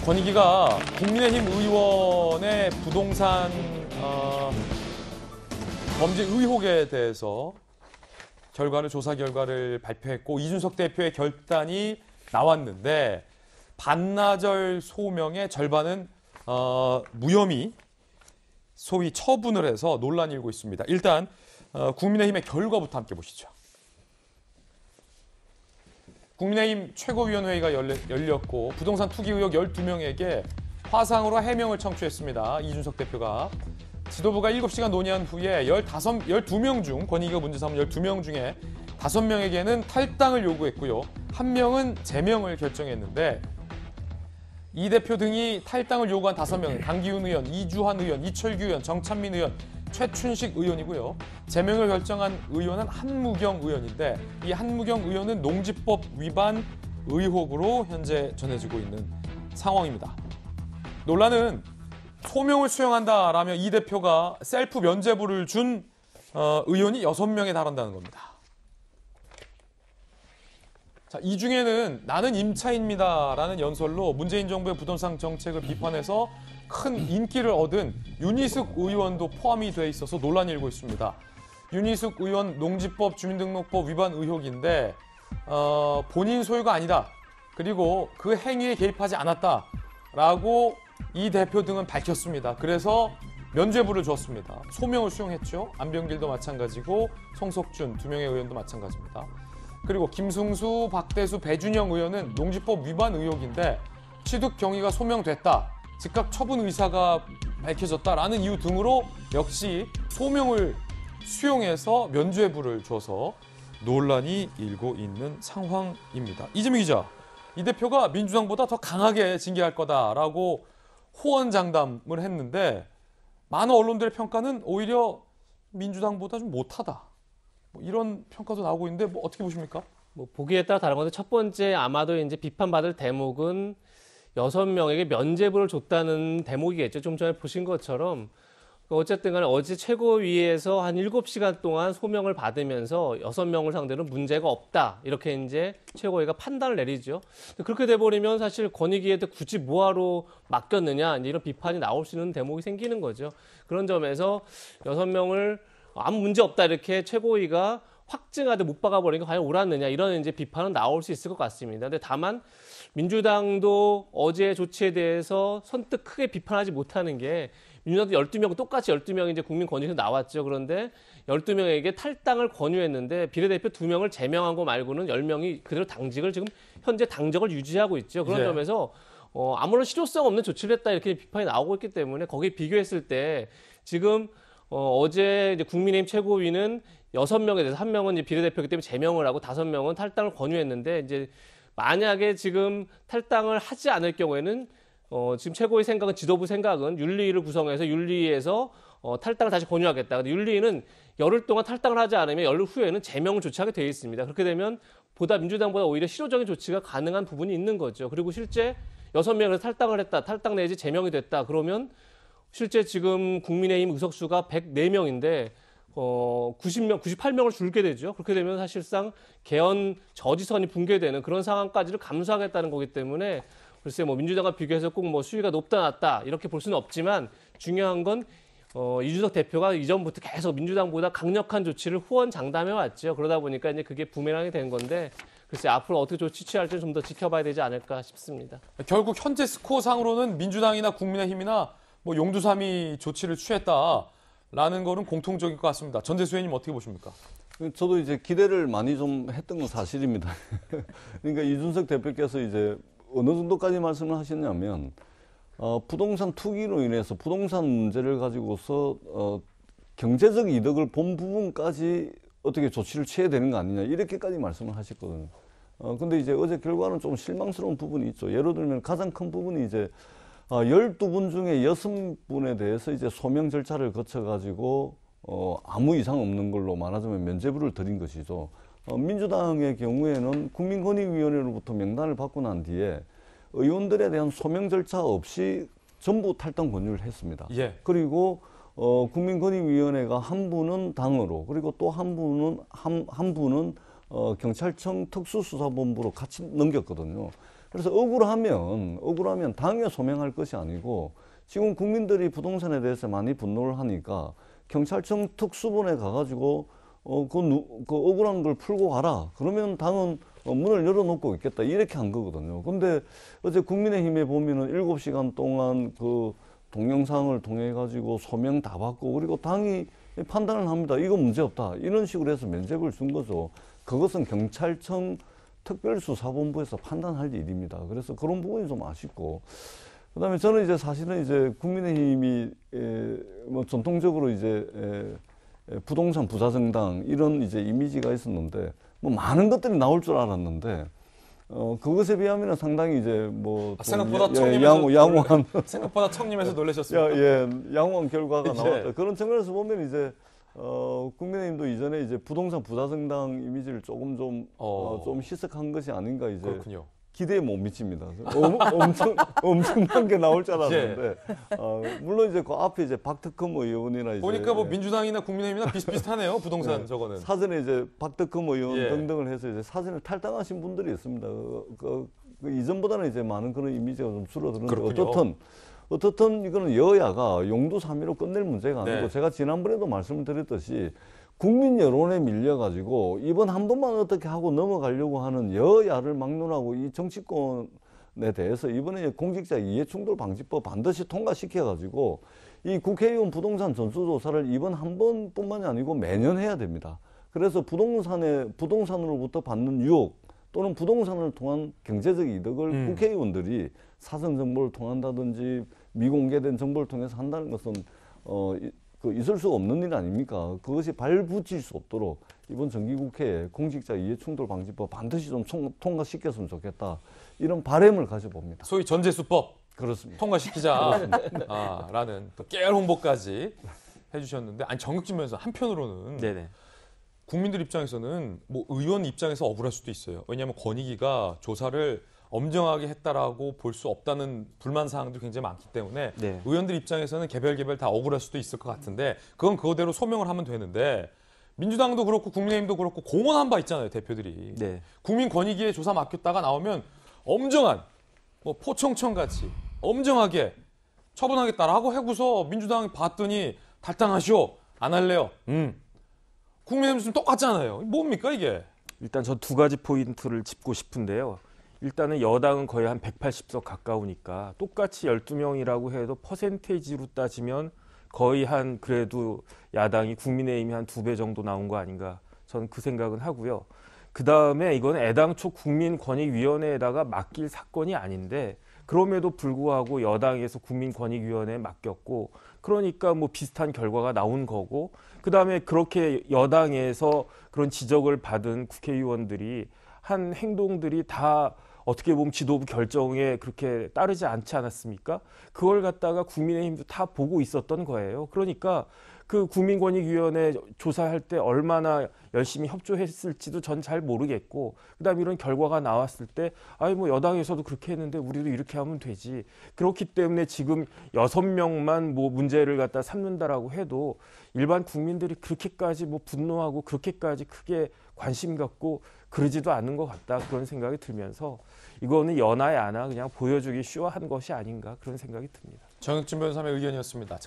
권익위가 국민의힘 의원의 부동산 범죄 의혹에 대해서 조사 결과를 발표했고 이준석 대표의 결단이 나왔는데 반나절 소명의 절반은 무혐의 소위 처분을 해서 논란이 일고 있습니다. 일단 국민의힘의 결과부터 함께 보시죠. 국민의힘 최고위원회의가 열렸고 부동산 투기 의혹 12명에게 화상으로 해명을 청취했습니다. 이준석 대표가 지도부가 7시간 논의한 후에 12명 중 권익위가 문제 삼은 12명 중에 5명에게는 탈당을 요구했고요. 1명은 제명을 결정했는데 이 대표 등이 탈당을 요구한 5명은 강기훈 의원, 이주환 의원, 이철규 의원, 정찬민 의원, 최춘식 의원이고요. 제명을 결정한 의원은 한무경 의원인데 이 한무경 의원은 농지법 위반 의혹으로 현재 전해지고 있는 상황입니다. 논란은 소명을 수용한다라며 이 대표가 셀프 면죄부를 준 의원이 6명에 달한다는 겁니다. 자, 이 중에는 나는 임차인입니다라는 연설로 문재인 정부의 부동산 정책을 비판해서 큰 인기를 얻은 윤희숙 의원도 포함이 돼 있어서 논란이 일고 있습니다. 윤희숙 의원 농지법 주민등록법 위반 의혹인데 본인 소유가 아니다. 그리고 그 행위에 개입하지 않았다라고 이 대표 등은 밝혔습니다. 그래서 면죄부를 줬습니다. 소명을 수용했죠. 안병길도 마찬가지고 송석준 2명의 의원도 마찬가지입니다. 그리고 김승수, 박대수, 배준영 의원은 농지법 위반 의혹인데 취득 경위가 소명됐다. 즉각 처분 의사가 밝혀졌다라는 이유 등으로 역시 소명을 수용해서 면죄부를 줘서 논란이 일고 있는 상황입니다. 이재명 기자, 이 대표가 민주당보다 더 강하게 징계할 거다라고 호언장담을 했는데 많은 언론들의 평가는 오히려 민주당보다 좀 못하다. 이런 평가도 나오고 있는데 어떻게 보십니까? 보기에 따라 다른 건데 첫 번째 아마도 이제 비판받을 대목은 6명에게 면죄부를 줬다는 대목이겠죠. 좀 전에 보신 것처럼 어쨌든 간에 어제 최고위에서 한 7시간 동안 소명을 받으면서 6명을 상대로 문제가 없다. 이렇게 이제 최고위가 판단을 내리죠. 그렇게 돼버리면 사실 권익위한테 굳이 뭐하러 맡겼느냐 이런 비판이 나올 수 있는 대목이 생기는 거죠. 그런 점에서 6명을 아무 문제 없다 이렇게 최고위가 확증하되 못 박아버리니까 과연 옳았느냐 이런 이제 비판은 나올 수 있을 것 같습니다. 근데 다만 민주당도 어제 조치에 대해서 선뜻 크게 비판하지 못하는 게 민주당도 12명 똑같이 12명이 이제 국민권익위에서 나왔죠. 그런데 12명에게 탈당을 권유했는데 비례대표 2명을 제명한 거 말고는 10명이 그대로 당직을 지금 현재 당적을 유지하고 있죠. 그런 점에서 아무런 실효성 없는 조치를 했다 이렇게 비판이 나오고 있기 때문에 거기에 비교했을 때 지금 어제 이제 국민의힘 최고위는 6명에 대해서 1명은 이제 비례대표이기 때문에 제명을 하고 5명은 탈당을 권유했는데 이제 만약에 지금 탈당을 하지 않을 경우에는 지금 최고의 생각은 지도부 생각은 윤리위를 구성해서 윤리위에서 탈당을 다시 권유하겠다. 근데 윤리위는 열흘 동안 탈당을 하지 않으면 열흘 후에는 제명을 조치하게 되어 있습니다. 그렇게 되면 민주당보다 오히려 실효적인 조치가 가능한 부분이 있는 거죠. 그리고 실제 6명에서 탈당을 했다. 탈당 내지 제명이 됐다. 그러면 실제 지금 국민의힘 의석수가 104명인데 98명을 줄게 되죠. 그렇게 되면 사실상 개헌 저지선이 붕괴되는 그런 상황까지를 감수하겠다는 거기 때문에 글쎄 민주당과 비교해서 꼭 수위가 높다 낮다 이렇게 볼 수는 없지만 중요한 건 이준석 대표가 이전부터 계속 민주당보다 강력한 조치를 후원장담해 왔죠. 그러다 보니까 이제 그게 부메랑이 된 건데 글쎄 앞으로 어떻게 조치 취할지 좀 더 지켜봐야 되지 않을까 싶습니다. 결국 현재 스코어상으로는 민주당이나 국민의힘이나 용두사미 조치를 취했다라는 거는 공통적일 것 같습니다. 전재수 의원님 어떻게 보십니까? 저도 이제 기대를 많이 좀 했던 건 사실입니다. 그러니까 이준석 대표께서 이제 어느 정도까지 말씀을 하셨냐면 부동산 투기로 인해서 부동산 문제를 가지고서 경제적 이득을 본 부분까지 어떻게 조치를 취해야 되는 거 아니냐 이렇게까지 말씀을 하셨거든요. 근데 이제 어제 결과는 좀 실망스러운 부분이 있죠. 예를 들면 가장 큰 부분이 이제 12분 중에 6분에 대해서 이제 소명 절차를 거쳐가지고 아무 이상 없는 걸로 말하자면 면죄부를 드린 것이죠. 민주당의 경우에는 국민권익위원회로부터 명단을 받고 난 뒤에 의원들에 대한 소명 절차 없이 전부 탈당 권유를 했습니다. 예. 그리고 국민권익위원회가 한 분은 당으로 그리고 또 한 분은 경찰청 특수수사본부로 같이 넘겼거든요. 그래서 억울하면 당에 소명할 것이 아니고 지금 국민들이 부동산에 대해서 많이 분노를 하니까 경찰청 특수본에 가가지고 그 억울한 걸 풀고 가라. 그러면 당은 문을 열어놓고 있겠다. 이렇게 한 거거든요. 근데 어제 국민의힘에 보면은 7시간 동안 그 동영상을 통해 가지고 소명 다 받고 그리고 당이 판단을 합니다. 이거 문제 없다. 이런 식으로 해서 면죄부를 준 거죠. 그것은 경찰청 특별수사본부에서 판단할 일입니다. 그래서 그런 부분이 좀 아쉽고. 그다음에 저는 이제 사실은 이제 국민의힘이 뭐 전통적으로 이제 부동산 부자정당 이런 이제 이미지가 있었는데 뭐 많은 것들이 나올 줄 알았는데 그것에 비하면 상당히 이제 뭐 생각보다 청림에서 양호한 생각보다 청림에서 놀라셨습니다. 양호한 결과가 이제. 나왔다. 그런 측면에서 보면 이제 국민의힘도 이전에 이제 부동산 부자정당 이미지를 조금 좀 희석한 것이 아닌가 이제 그렇군요. 기대에 못 미칩니다. 엄청난 게 나올 줄 알았는데 물론 이제 그 앞에 이제 박특흠 의원이나 이제 보니까 뭐 민주당이나 국민의힘이나 비슷비슷하네요. 부동산 저거는. 사전에 이제 박특흠 의원 예. 등등을 해서 이제 사전에 탈당하신 분들이 있습니다. 그 이전보다는 이제 많은 그런 이미지가 좀 줄어드는데 그렇군요. 어떻든 이거는 여야가 용두사미로 끝낼 문제가 아니고 네. 제가 지난번에도 말씀을 드렸듯이 국민 여론에 밀려가지고 이번 한 번만 어떻게 하고 넘어가려고 하는 여야를 막론하고 이 정치권에 대해서 이번에 공직자 이해충돌 방지법 반드시 통과시켜가지고 이 국회의원 부동산 전수조사를 이번 한 번뿐만이 아니고 매년 해야 됩니다. 그래서 부동산으로부터 받는 유혹 또는 부동산을 통한 경제적 이득을 국회의원들이 사전 정보를 통한다든지 미공개된 정보를 통해서 한다는 것은 있을 수 없는 일 아닙니까? 그것이 발붙일 수 없도록 이번 정기국회에 공직자 이해충돌 방지법 반드시 좀 통과시켰으면 좋겠다. 이런 바람을 가져봅니다. 소위 전재수법 그렇습니다. 통과시키자라는 또 깨알 홍보까지 해주셨는데 아니 정육진 변호사 한편으로는 네네. 국민들 입장에서는 뭐 의원 입장에서 억울할 수도 있어요. 왜냐하면 권익위가 조사를 엄정하게 했다라고 볼 수 없다는 불만 사항들이 굉장히 많기 때문에 네. 의원들 입장에서는 개별 다 억울할 수도 있을 것 같은데 그건 그거대로 소명을 하면 되는데 민주당도 그렇고 국민의힘도 그렇고 공언한 바 있잖아요. 대표들이. 네. 국민권익위에 조사 맡겼다가 나오면 엄정한 뭐 포청천 같이 엄정하게 처분하겠다라고 하고서 민주당이 봤더니 탈당하시오. 안 할래요. 국민의힘 좀 똑같잖아요. 뭡니까 이게? 일단 저 두 가지 포인트를 짚고 싶은데요. 일단은 여당은 거의 한 180석 가까우니까 똑같이 12명이라고 해도 퍼센테이지로 따지면 거의 한 그래도 야당이 국민의힘이 한 2배 정도 나온 거 아닌가 저는 그 생각은 하고요. 그다음에 이건 애당초 국민권익위원회에다가 맡길 사건이 아닌데 그럼에도 불구하고 여당에서 국민권익위원회에 맡겼고 그러니까 뭐 비슷한 결과가 나온 거고 그다음에 그렇게 여당에서 그런 지적을 받은 국회의원들이 한 행동들이 다 어떻게 보면 지도부 결정에 그렇게 따르지 않지 않았습니까? 그걸 갖다가 국민의힘도 다 보고 있었던 거예요. 그러니까 그 국민권익위원회 조사할 때 얼마나 열심히 협조했을지도 전 잘 모르겠고 그다음에 이런 결과가 나왔을 때 아니 뭐 여당에서도 그렇게 했는데 우리도 이렇게 하면 되지. 그렇기 때문에 지금 6명만 뭐 문제를 갖다 삼는다라고 해도 일반 국민들이 그렇게까지 뭐 분노하고 그렇게까지 크게 관심 갖고 그러지도 않는 것 같다 그런 생각이 들면서 이거는 연하야나 그냥 보여주기 쇼한 것이 아닌가 그런 생각이 듭니다. 정육진 변호사의 의견이었습니다.